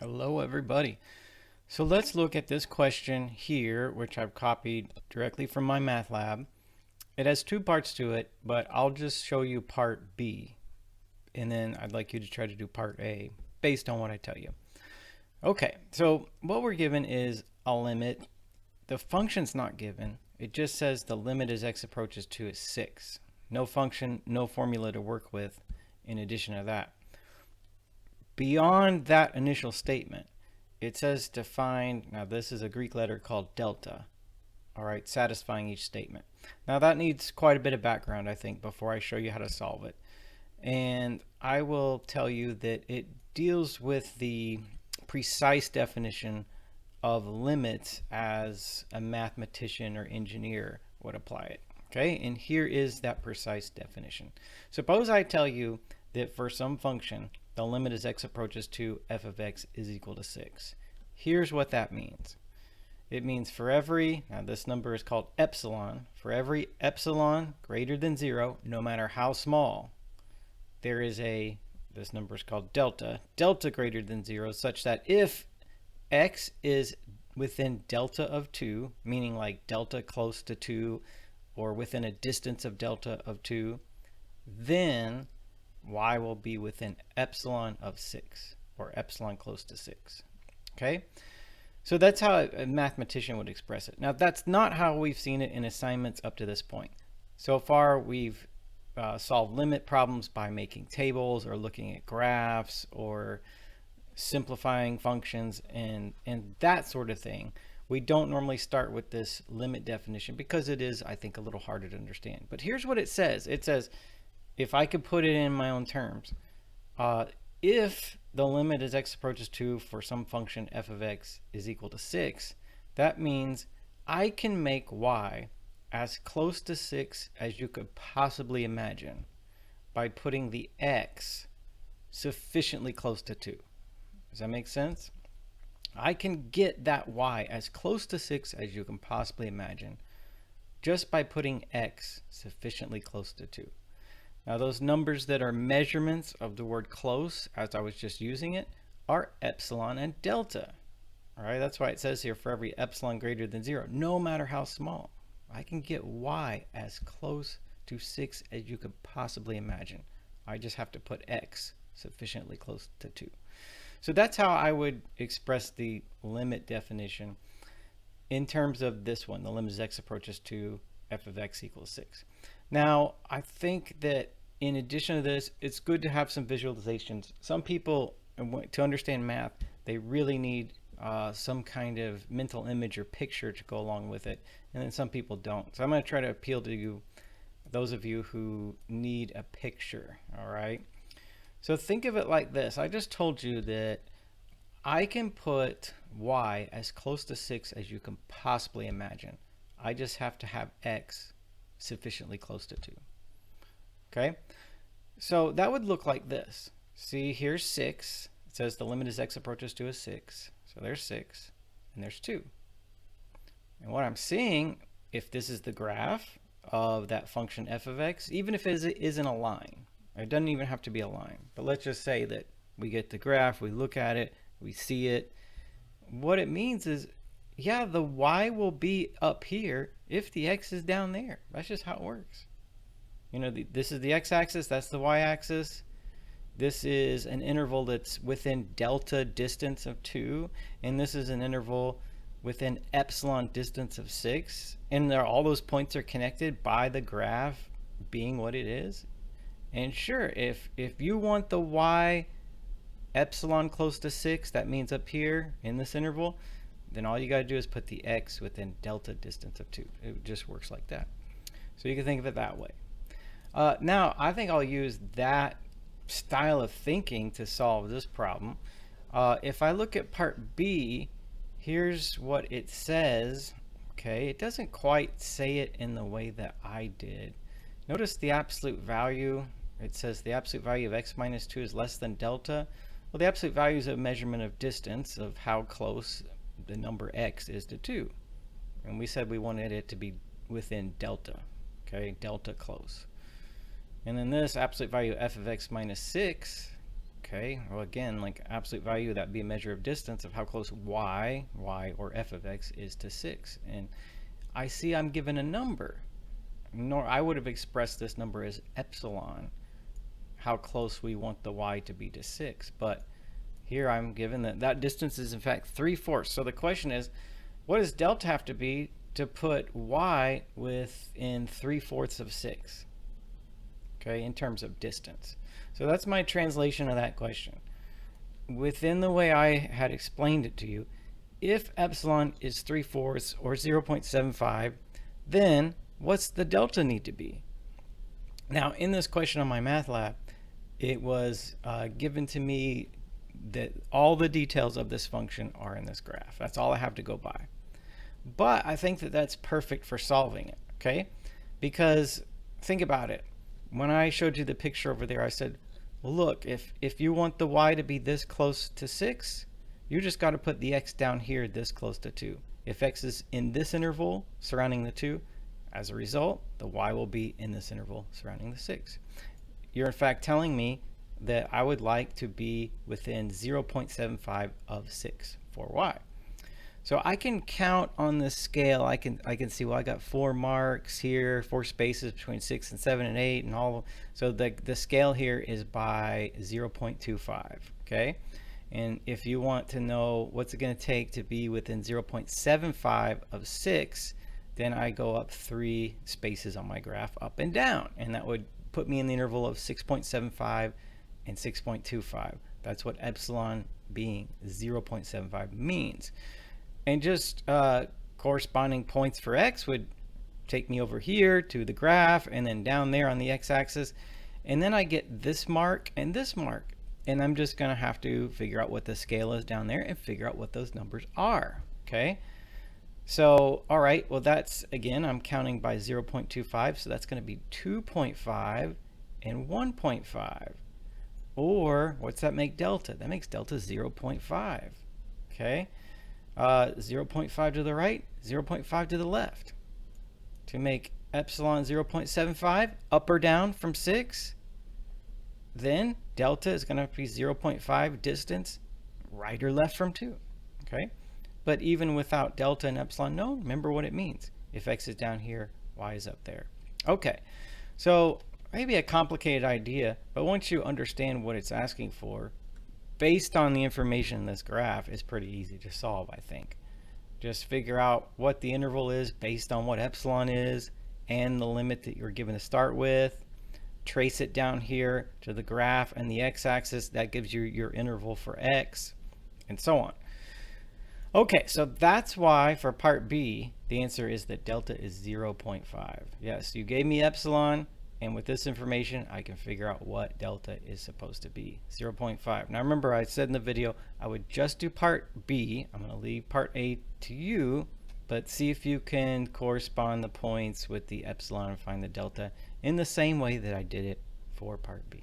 Hello everybody. So let's look at this question here, which I've copied directly from my math lab. It has two parts to it, but I'll just show you part B. And then I'd like you to try to do part A based on what I tell you. Okay, so what we're given is a limit. The function's not given. It just says the limit as x approaches 2 is 6. No function, no formula to work with in addition to that. Beyond that initial statement, it says to find, now this is a Greek letter called delta, all right, satisfying each statement. Now that needs quite a bit of background, I think, before I show you how to solve it. And I will tell you that it deals with the precise definition of limits as a mathematician or engineer would apply it. Okay, and here is that precise definition. Suppose I tell you that for some function, the limit as x approaches 2, f of x is equal to 6. Here's what that means. It means for every, now this number is called epsilon, for every epsilon greater than 0, no matter how small, there is this number is called delta, delta greater than 0, such that if x is within delta of 2, meaning like delta close to 2, or within a distance of delta of 2, then y will be within epsilon of 6, or epsilon close to 6. Okay? So that's how a mathematician would express it. Now, that's not how we've seen it in assignments up to this point. So far, we've solved limit problems by making tables or looking at graphs or simplifying functions and that sort of thing. We don't normally start with this limit definition because it is, I think, a little harder to understand. But here's what it says. It says, if I could put it in my own terms, if the limit as x approaches 2 for some function f of x is equal to 6, that means I can make y as close to 6 as you could possibly imagine by putting the x sufficiently close to 2. Does that make sense? I can get that y as close to 6 as you can possibly imagine just by putting x sufficiently close to 2. Now those numbers that are measurements of the word close, as I was just using it, are epsilon and delta. All right, that's why it says here for every epsilon greater than 0, no matter how small, I can get y as close to 6 as you could possibly imagine. I just have to put x sufficiently close to 2. So that's how I would express the limit definition in terms of this one, the limit as x approaches 2, f of x equals 6. Now, I think that in addition to this, it's good to have some visualizations. Some people, to understand math, they really need some kind of mental image or picture to go along with it, and then some people don't. So I'm going to try to appeal to you, those of you who need a picture, all right? So think of it like this. I just told you that I can put y as close to 6 as you can possibly imagine. I just have to have x sufficiently close to 2. Okay? So that would look like this. See, here's 6. It says the limit as x approaches 2 is 6. So there's 6, and there's 2. And what I'm seeing, if this is the graph of that function f of x, even if it isn't a line, it doesn't even have to be a line, but let's just say that we get the graph, we look at it, we see it. What it means is, yeah, the y will be up here if the x is down there. That's just how it works. You know, this is the x-axis, that's the y-axis. This is an interval that's within delta distance of 2, and this is an interval within epsilon distance of 6. And all those points are connected by the graph being what it is. And sure, if you want the y epsilon close to 6, that means up here in this interval, then all you got to do is put the x within delta distance of 2. It just works like that. So you can think of it that way. Now, I think I'll use that style of thinking to solve this problem. If I look at part B, here's what it says. Okay, it doesn't quite say it in the way that I did. Notice the absolute value. It says the absolute value of x minus 2 is less than delta. Well, the absolute value is a measurement of distance, of how close the number x is to 2. And we said we wanted it to be within delta. Okay, delta close. And then this absolute value f of x minus 6, Okay, well again, like absolute value, that'd be a measure of distance of how close y or f of x is to 6. And I see I'm given a number. Nor I would have expressed this number as epsilon, how close we want the y to be to 6. But here I'm given that distance is in fact 3/4. So the question is, what does delta have to be to put y within 3/4 of 6? Okay, in terms of distance. So that's my translation of that question. Within the way I had explained it to you, if epsilon is 3/4 or 0.75, then what's the delta need to be? Now, in this question on my math lab, it was given to me that all the details of this function are in this graph. That's all I have to go by. But I think that that's perfect for solving it, okay? Because think about it. When I showed you the picture over there, I said, well, look, if you want the y to be this close to 6, you just got to put the x down here this close to 2. If x is in this interval surrounding the 2, as a result, the y will be in this interval surrounding the 6. You're in fact telling me that I would like to be within 0.75 of 6 for y. So I can count on this scale. I can see, well, I got 4 marks here, 4 spaces between 6 and 7 and 8 and all. So the scale here is by 0.25, okay? And if you want to know what's it going to take to be within 0.75 of 6, then I go up 3 spaces on my graph up and down, and that would put me in the interval of 6.75 and 6.25. That's what epsilon being 0.75 means. And just corresponding points for x would take me over here to the graph and then down there on the x-axis. And then I get this mark and this mark. And I'm just going to have to figure out what the scale is down there and figure out what those numbers are. Okay? So, all right, well, that's, again, I'm counting by 0.25. So that's going to be 2.5 and 1.5. Or what's that make delta? That makes delta 0.5. Okay? 0.5 to the right, 0.5 to the left. To make epsilon 0.75, up or down from 6, then delta is going to be 0.5 distance right or left from 2. Okay? But even without delta and epsilon known, remember what it means. If x is down here, y is up there. Okay, so maybe a complicated idea, but once you understand what it's asking for, based on the information in this graph, is pretty easy to solve, I think. Just figure out what the interval is based on what epsilon is and the limit that you're given to start with. Trace it down here to the graph and the x-axis. That gives you your interval for x, and so on. Okay, so that's why for part B, the answer is that delta is 0.5. Yes, you gave me epsilon, and with this information, I can figure out what delta is supposed to be, 0.5. Now remember, I said in the video, I would just do part B. I'm going to leave part A to you, but see if you can correspond the points with the epsilon and find the delta in the same way that I did it for part B.